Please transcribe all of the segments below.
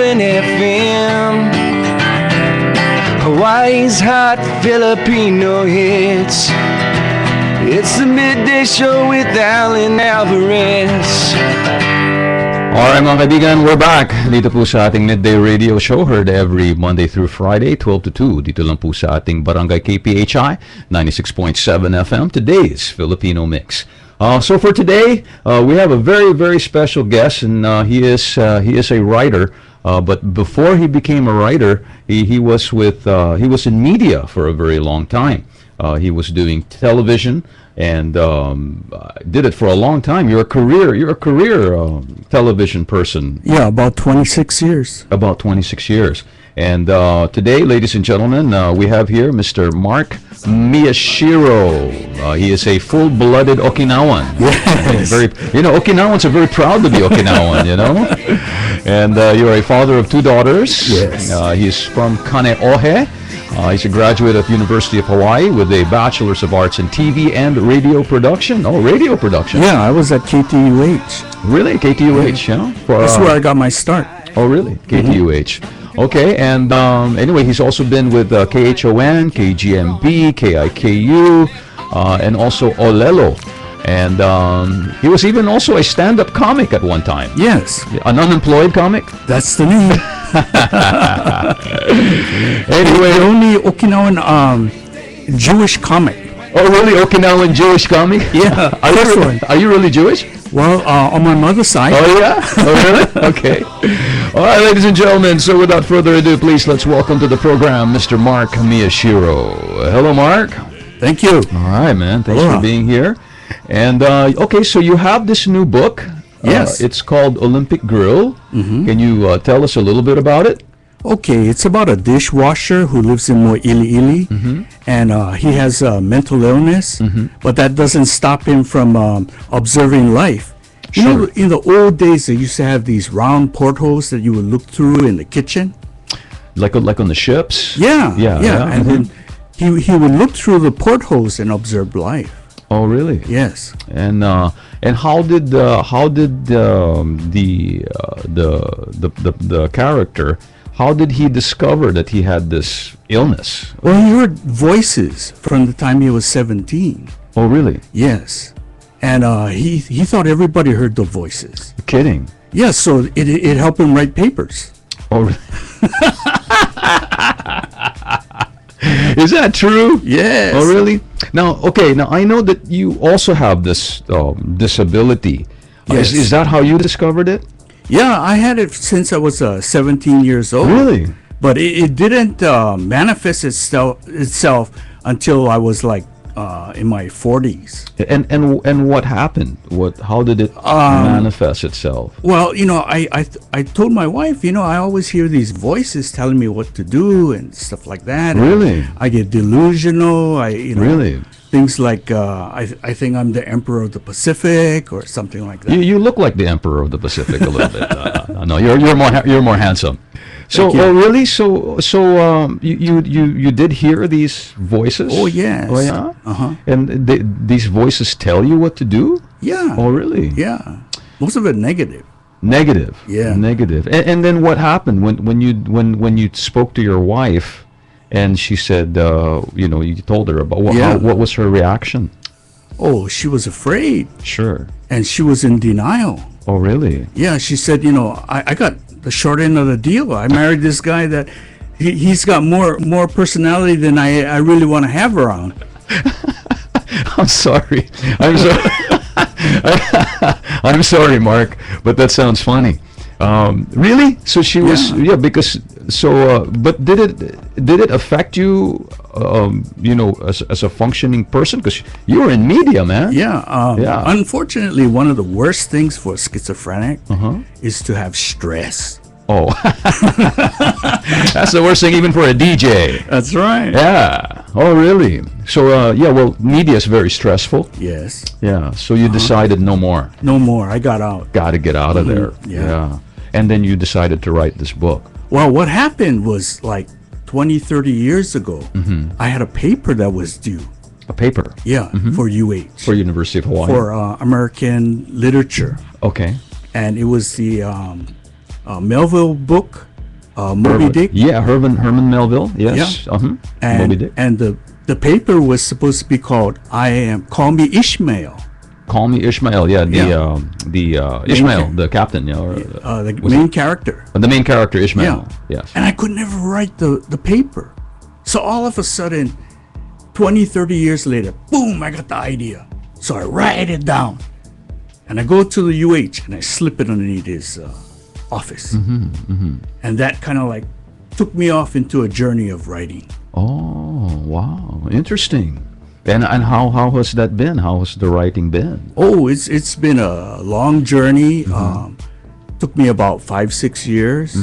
FM, Hawaii's hot Filipino hits. It's the Midday Show with Allan Alvarez. Alright mga kaibigan, we're back. Dito po sa ating Midday Radio Show, heard every Monday through Friday, 12 to 2. Dito lang po sa ating Barangay KPHI, 96.7 FM, today's Filipino Mix. So for today, we have a very, very special guest, and he is a writer. But before he became a writer, he was in media for a very long time. He was doing television and did it for a long time. You're a career television person. Yeah, about 26 years. About 26 years. And today, ladies and gentlemen, we have here Mr. Mark Miyashiro. He is a full-blooded Okinawan. Yes. Okinawans are very proud to be Okinawan, And you're a father of two daughters. Yes. He's from Kaneohe. He's a graduate of University of Hawaii with a Bachelor's of Arts in TV and Radio Production. Oh, radio production. Yeah, I was at KTUH. Really? KTUH, yeah? That's where I got my start. Oh, really? KTUH. Okay, and anyway, he's also been with KHON, KGMB, KIKU, and also Olelo. And he was even also a stand-up comic at one time. Yes. An unemployed comic? That's the name. Anyway, the only Okinawan Jewish comic. Oh, really? Okinawan Jewish comic? Yeah. Are you really Jewish? Well, on my mother's side. Oh, yeah? Oh, really? Okay. All right, ladies and gentlemen, so without further ado, please let's welcome to the program Mr. Mark Miyashiro. Hello, Mark. Thank you. All right, man. Thanks for being here. And, okay, so you have this new book. Yes. It's called Olympic Grill. Mm-hmm. Can you tell us a little bit about it? Okay, it's about a dishwasher who lives in Mo'iliili, and he has mental illness, but that doesn't stop him from observing life. You know, in the old days, they used to have these round portholes that you would look through in the kitchen. Like on the ships? Yeah. And then he would look through the portholes and observe life. Oh, really? Yes. And how did the character, how did he discover that he had this illness? Well, he heard voices from the time he was 17. Oh, really? Yes. And he thought everybody heard the voices. You're kidding? Yes, so it helped him write papers. Oh, really? Is that true? Yes. Oh, really? Now, okay. Now I know that you also have this disability. Yes. Is that how you discovered it? Yeah, I had it since I was 17 years old. Really? But it didn't manifest itself until I was like in my 40s. And what happened? How did it manifest itself? Well, I told my wife, I always hear these voices telling me what to do and stuff like that. Really? I get delusional. Really? Things like I think I'm the Emperor of the Pacific or something like that. You look like the Emperor of the Pacific a little bit. No, you're more handsome. So, oh really? So you did hear these voices? Oh yes. Oh yeah. Uh-huh. And these voices tell you what to do? Yeah. Oh really? Yeah. Most of it negative. Negative. Yeah. Negative. And then what happened when you spoke to your wife, and she said, you told her about what was her reaction? Oh, she was afraid. Sure. And she was in denial. Oh really? Yeah. She said, I got the short end of the deal. I married this guy that he's got more personality than I really want to have around. I'm sorry. I'm sorry, Mark, but that sounds funny. Really? So she was, because but did it affect you, as a functioning person? Because you were in media, man. Yeah. Unfortunately, one of the worst things for a schizophrenic is to have stress. Oh, that's the worst thing even for a DJ. That's right. Yeah. Oh, really? So, well, media is very stressful. Yes. Yeah. So you decided no more. No more. I got out. Got to get out of there. Yeah. And then you decided to write this book. Well, what happened was like 20, 30 years ago, I had a paper that was due. A paper? Yeah, for UH. For University of Hawaii? For American literature. Okay. And it was the Melville book, Moby Dick. Yeah, Herman Melville. Yes. Yeah. Uh-huh. Moby Dick. And the paper was supposed to be called Call Me Ishmael. Call Me Ishmael. Yeah, the Ishmael, the captain. Yeah, or, The main character. the main character Ishmael. Yes. And I could never write the paper. So all of a sudden, 20, 30 years later, boom, I got the idea. So I write it down. And I go to the UH and I slip it underneath his office. And that kind of like took me off into a journey of writing. Oh, wow, interesting. And how has that been? How has the writing been? Oh, it's been a long journey. Took me about 5-6 years,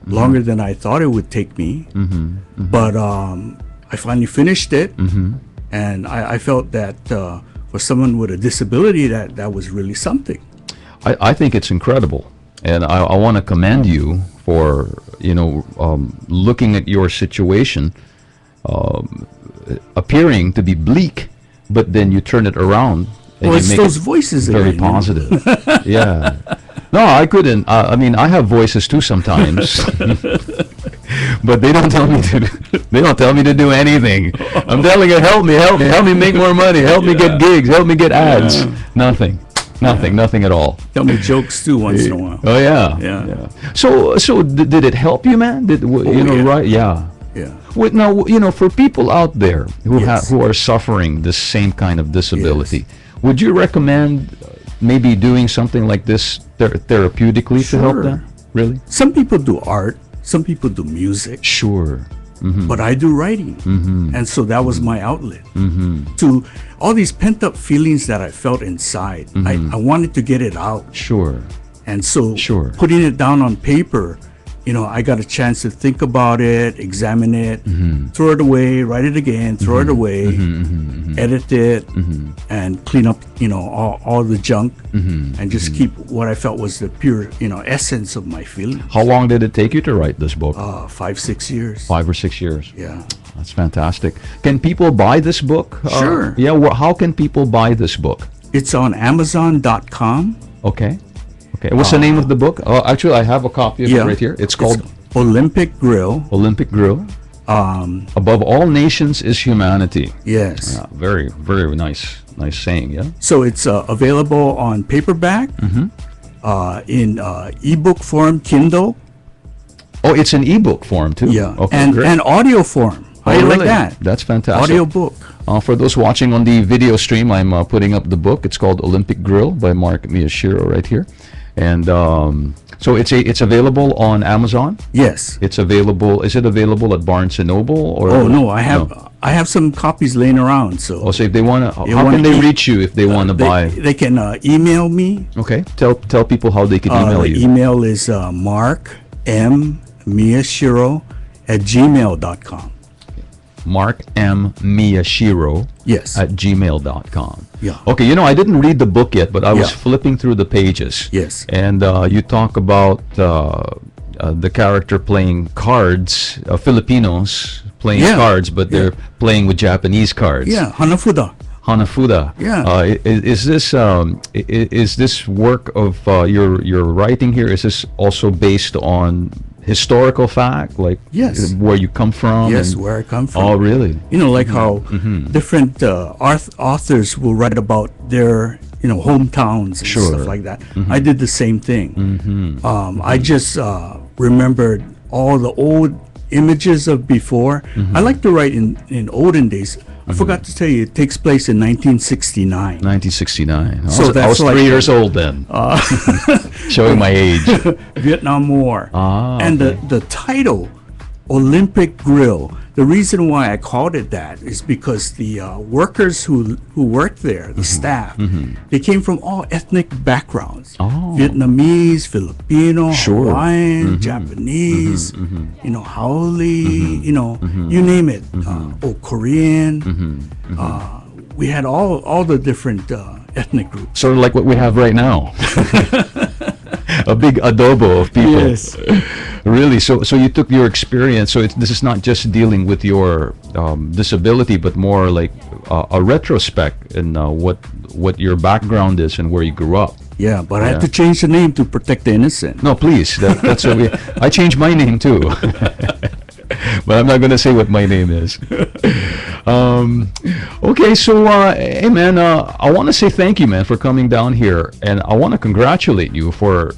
longer than I thought it would take me. But I finally finished it, and I felt that for someone with a disability, that was really something. I think it's incredible, and I want to commend you for looking at your situation, appearing to be bleak, but then you turn it around and Well, you it's make those it voices very again, you know? positive. Yeah. No, I couldn't. I mean, I have voices too sometimes, but they don't tell me to. They don't tell me to do anything. I'm telling you, help me make more money, help me get gigs, help me get ads. Nothing at all. Tell me jokes too once in a while. Oh yeah. Yeah. So did it help you, man? yeah. Right? Yeah. Yeah. Well, now, for people out there who Yes. who are suffering the same kind of disability, would you recommend maybe doing something like this therapeutically to help Sure. them? Really? Some people do art, some people do music, Sure. but I do writing. And so that was my outlet to all these pent up feelings that I felt inside. I wanted to get it out. Sure. And so Sure. putting it down on paper, I got a chance to think about it, examine it, throw it away, write it again, throw it away, edit it, and clean up, all the junk, and just keep what I felt was the pure, essence of my feelings. How long did it take you to write this book? 5-6 years. 5 or 6 years. Yeah. That's fantastic. Can people buy this book? Sure. Yeah. How can people buy this book? It's on Amazon.com. Okay. What's the name of the book? Oh, actually, I have a copy of it right here. It's called Olympic Grill. Olympic Grill. Above all nations is humanity. Yes. Yeah, very, very nice saying. Yeah. So it's available on paperback, in ebook form, Kindle. Oh, it's an ebook form too. Yeah. Okay, great. And audio form. How do you like that? That's fantastic. Audio book. For those watching on the video stream, I'm putting up the book. It's called Olympic Grill by Mark Miyashiro right here, and so it's available on Amazon. Yes. It's available. Is it available at Barnes and Noble or? Oh no, I have some copies laying around. So Oh, so if they want to, how wanna can they e- reach you if they want to buy? they can email me. Okay, tell people how they can email The you. email is markmmiyashiro@gmail.com. Mark M. Miyashiro Yes. at gmail.com. Yeah. Okay, I didn't read the book yet, but I was Yeah. flipping through the pages. Yes. And you talk about the character playing cards, Filipinos playing Yeah. cards, but they're playing with Japanese cards. Yeah, Hanafuda. Hanafuda. Yeah. Is this work of your writing here? Is this also based on historical fact, like Yes. where you come from? Yes, and- where I come from. Oh, really? Like how different authors will write about their hometowns and Sure. stuff like that. I did the same thing. I just remembered all the old images of before. I like to write in olden days. I forgot to tell you, it takes place in 1969. 1969. So I was that's like 3 years old then. Showing my age. Vietnam War. And okay. the title, Olympic Grill, the reason why I called it that is because the workers who worked there, the staff, they came from all ethnic backgrounds. Oh. Vietnamese, Filipino, Sure. Hawaiian, Japanese, Haole, you name it. Korean. We had all the different ethnic groups. Sort of like what we have right now. A big adobo of people. Yes. Really? So you took your experience. So this is not just dealing with your disability, but more like a retrospect in what your background is and where you grew up. Yeah, but I Yeah. had to change the name to protect the innocent. No, please. That's what we. I changed my name too, but I'm not going to say what my name is. Okay, so hey man, I want to say thank you, man, for coming down here, and I want to congratulate you for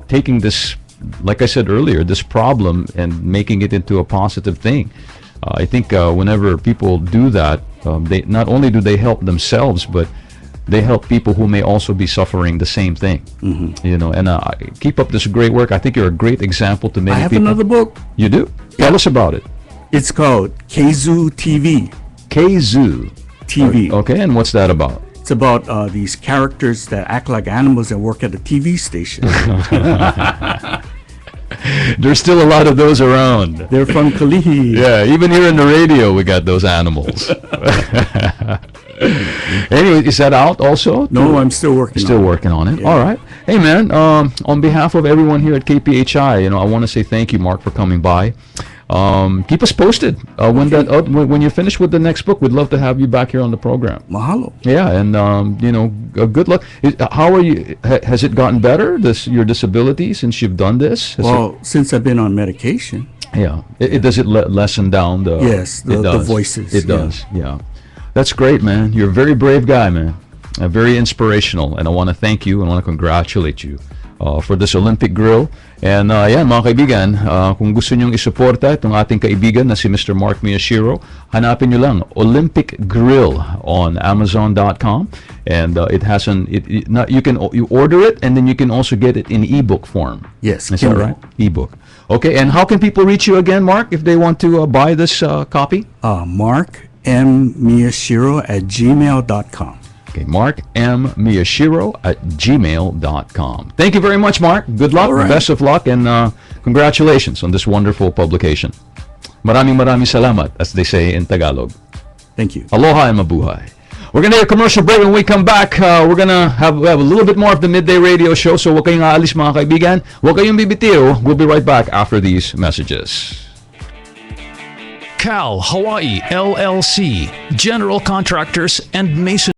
taking this, like I said earlier, this problem and making it into a positive thing. I think whenever people do that, they not only do they help themselves, but they help people who may also be suffering the same thing. And keep up this great work. I think you're a great example to many I have people. another book. You do? Tell us about it. It's called Kazoo TV. K-Zoo. TV. Okay, and what's that about? It's about these characters that act like animals that work at a TV station. There's still a lot of those around. They're from Kalihi. Yeah, even here in the radio, we got those animals. Anyway, is that out also? No, I'm still working Still on it. working on it. Yeah. All right. Hey, man, on behalf of everyone here at KPHI, I want to say thank you, Mark, for coming by. Keep us posted when you're finished with the next book. We'd love to have you back here on the program. Mahalo. Yeah, and good luck. How are you? Has it gotten better? Your disability since you've done this? Well, since I've been on medication, Yeah. Does it lessen down the? Yes, it the does. voices, It yeah. does. Yeah. That's great, man. You're a very brave guy, man. Very inspirational, and I want to thank you and want to congratulate you for this Olympic Grill. And yan, mga kaibigan, kung gusto nyong isuporta itong ating kaibigan na si Mr. Mark Miyashiro, hanapin nyo lang Olympic Grill on Amazon.com, and you order it, and then you can also get it in ebook form. Yes, Is that Kindle. right? Ebook. Okay, and how can people reach you again, Mark, if they want to buy this copy? Mark M. Miyashiro at gmail.com. Okay, Mark M. Miyashiro at gmail.com. Thank you very much, Mark. Good luck, All right. best of luck, and congratulations on this wonderful publication. Maraming salamat, as they say in Tagalog. Thank you. Aloha and mabuhay. We're going to take a commercial break. When we come back, we're going to have a little bit more of the Midday Radio Show. So huwag kayong aalis, mga kaibigan. Huwag kayong bibitiw. We'll be right back after these messages. Cal Hawaii LLC, general contractors and mason